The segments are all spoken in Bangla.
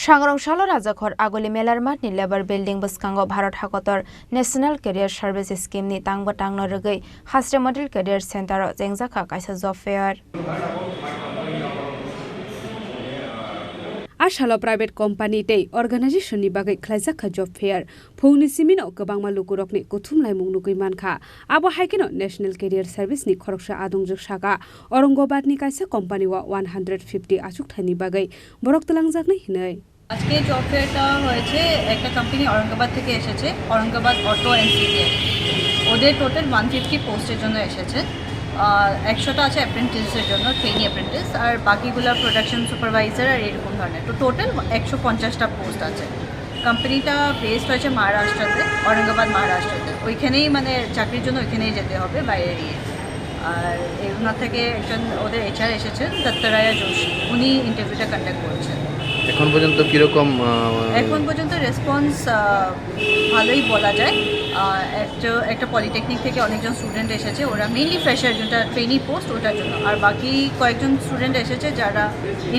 Sangrongsalo Rajakhor Aguli Melarmath ni Labor Building Bwskango Bharat Hakotor National Career Service Scheme ni tangbo tangno rwgui Hasre Model Career Center o Chengjakha kaisa job fair. Ashalo private company tei organization ni bagai Chengjakha job fair phungni simino gobangma lukurokni kuthumlai mungnugui mankha abo haikeno National Career Service ni khoroksa adungjak saka Aurangabad ni kaisa company wa 150 achuk thani bagai borok talangjak nai hinai আজকে জব ফেয়ারটা হয়েছে একটা কোম্পানি औरंगाबाद থেকে এসেছে औरंगाबाद অটো এনসিপিএ ওদের টোটাল 150 পোস্টের জন্য এসেছে 100টা আছে অ্যাপ্রেন্টিসের জন্য ট্রেনি অ্যাপ্রেন্টিস আর বাকিগুলো প্রোডাকশন সুপারভাইজার আর এরকম ধরনের তো টোটাল 150টা পোস্ট আছে কোম্পানিটা বেসড হয়েছে মহারাষ্ট্রতে औरंगाबाद মহারাষ্ট্রতে ওইখানেই মানে চাকরির জন্য ওইখানেই যেতে হবে বাইরে গিয়ে আর এগুলোর থেকে একজন ওদের এইচআর এসেছেন দত্তরায়া যোশী উনি ইন্টারভিউটা কন্ডাক্ট করেছেন এখন পর্যন্ত কিরকম এখন পর্যন্ত রেসপন্স ভালোই বলা যায় একটা পলিটেকনিক থেকে অনেকজন স্টুডেন্ট এসেছে ওরা মেইনলি ফ্রেশার যেটা ট্রেনি পোস্ট ওটার জন্য আর বাকি কয়েকজন স্টুডেন্ট এসেছে যারা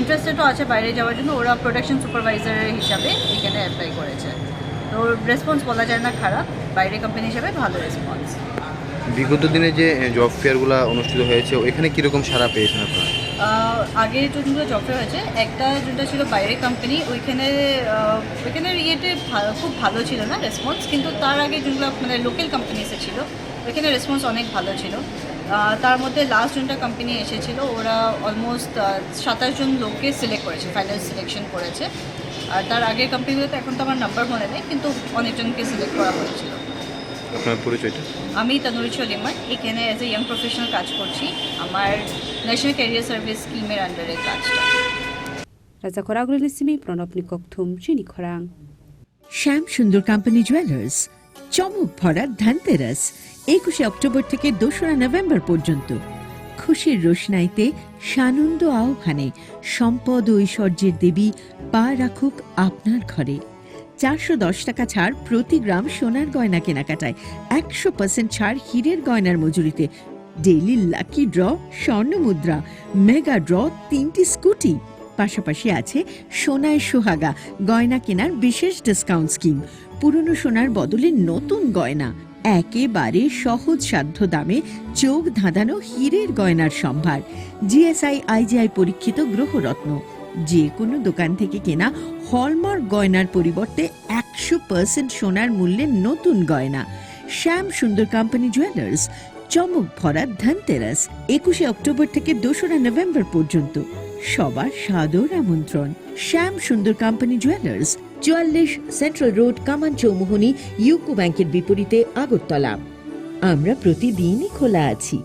ইন্টারেস্টেডও আছে বাইরে যাওয়ার জন্য ওরা প্রোডাকশন সুপারভাইজারের হিসাবে এখানে অ্যাপ্লাই করেছে তো রেসপন্স বলা যায় না খারাপ বাইরে কোম্পানি হিসাবে ভালো রেসপন্স বিগত দিনে যে জব ফেয়ারগুলো অনুষ্ঠিত হয়েছে ওইখানে কীরকম সাড়া পেয়েছেন আপনারা আগে যেগুলো জব ফেয়ার হয়েছে একটা যেটা ছিল বাইরে কোম্পানি ওইখানের ইয়েতে খুব ভালো ছিল না রেসপন্স কিন্তু তার আগে যেগুলো মানে লোকাল কোম্পানিসে ছিল ওইখানে রেসপন্স অনেক ভালো ছিল তার মধ্যে লাস্ট যেটা কোম্পানি এসেছিল ওরা অলমোস্ট 27 জন লোককে সিলেক্ট করেছে ফাইনাল সিলেকশন করেছে আর তার আগের কোম্পানিগুলোতে এখন তো আমার নাম্বার মনে নেই কিন্তু অনেকজনকে সিলেক্ট করা হয়েছিল আপনার পরিচয়টা আমি তনুরিচা লিমান এখানে অ্যাজ এ ইয়াং প্রফেশনাল কাজ করছি আমার ন্যাশনাল ক্যারিয়ার সার্ভিস স্কিমের আন্ডারে কাজটা Rajakhor Aguli Simi Pranab Nikokthum Chini Khorang শ্যাম সুন্দর কোম্পানি জুয়েলার্স চমক ভরা ধনতেরাস 21 অক্টোবর থেকে 2 নভেম্বর পর্যন্ত খুশির রোশনাইতে সানন্দ আহ্বানে সম্পদ ও ঐশ্বর্যের দেবী পা রাখুক আপনার ঘরে 410 টাকা ছাড় প্রতি গ্রাম সোনার গয়না কেনাকাটায় 100% ছাড় হীরের গয়নার মজুরিতে ডেইলি লাকি ড্র স্বর্ণ মুদ্রা মেগা ড্র 3টি স্কুটি পাশাপাশি আছে সোনায় সোহাগা গয়না কেনার বিশেষ ডিসকাউন্ট স্কিম পুরনো সোনার বদলে নতুন গয়না একেবারে সহজ সাধ্য দামে চোখ ধাঁধানো হীরের গয়নার সম্ভার জিএসআই আইজিআই পরীক্ষিত গ্রহরত্ন যে কোনো দোকান থেকে কেনা হলমার্ক গয়নার পরিবর্তে 100% সোনার মূল্যে নতুন গয়না শ্যাম সুন্দর কোম্পানি জুয়েলার্স চমক ভরা ধনতেরাস 21 অক্টোবর থেকে 2 নভেম্বর পর্যন্ত সবার সাদর আমন্ত্রণ শ্যাম সুন্দর কোম্পানি জুয়েলার্স 44 সেন্ট্রাল রোড কামান চৌমুহনী ইউকো ব্যাংকের বিপরীতে আগরতলা আমরা প্রতিদিনই খোলা আছি।